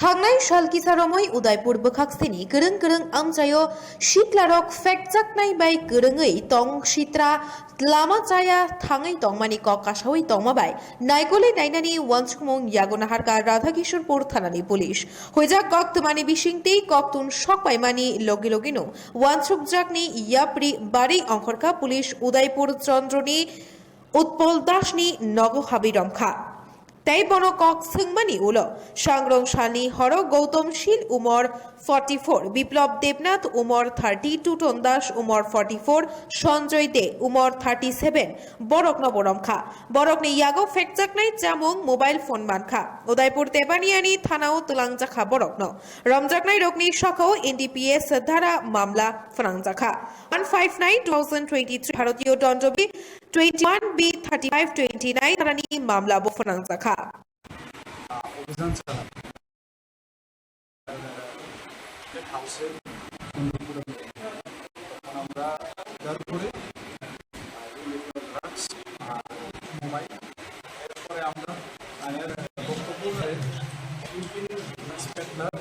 थांनाय सालकिसारमै उदयपुर बखाक्सिनि गोरों आमजायो सिक्लारक phekjak नायबाय गोरोङै तं सित्रा लामा जाया थाङै तंमानि ककासावै तंमाबाय नायगले नायनानि chaitokmung यागनाहारका राधाकिशोरपुर थानानि पुलिस हयजाक कक्तमानि बिसिंति कक्तुन सकबायमानि लगिनो kurwngjak याप्रि बारि अंखरका पुलिस उदयपुर चंद्रनि उत्पल दासनि नग हाबिरमखा তাই বন কক সিংমানি উলো সংগ্রং শানি হর গৌতম শীল উমর 44 বিপ্লব দেবনাথ উমর 30 টুটন দাস উমর 44 সঞ্জয় দে উমর 37 বরক নবরমখা বরকনি ইয়াগো phekjak নাই চামুং মোবাইল ফোন মানখা উদয়পুর তেবানিয়ানি থানাও তুলাংজাখা বরকন রমজাক নাই রকনি সখাও এনডিপিএস ধারা মামলা ফরাংজাখা 159/2023 ভারতীয় দণ্ডবি 21B3529 ধারানি মামলা ফরাংজাখা অভিযান চালায় হাউসের আমরা উদ্ধার করে ড্রাগস মোবাইল এরপরে আমরা আইনের বক্তব্য ইন্সপেক্টর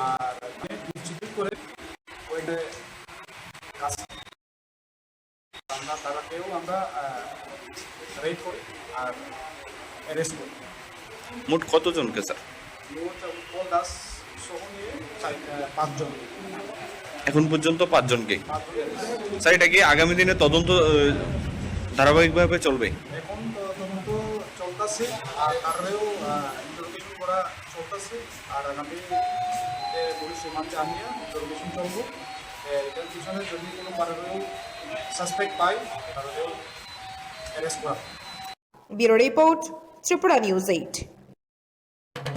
আর ডিস্ট্রিবিউট করে ওইটা কাজ আমরা তারাকেও আমরা রেড করি আর অ্যারেস্ট করি। মোট কতজনকে স্যার? মোট উপল দাস সহ নিয়ে 5 জন। এখন পর্যন্ত 5 জনকে। স্যার এটা কি আগামী দিনে তদন্ত ধারাবাহিকভাবে চলবে? এখন তদন্ত চলতেছে আর তারও ইন্টারোগেশন করা চলতেছে আর আগামী পুলিশ রিমান্ডে আনিয়ে ইন্টারোগেশন চলবো। এটার পিছনে যদি কোনো কারণেও সাসপেক্ট পাই তাহলেও অ্যারেস্ট করা। Bureau report, Tripura News 8।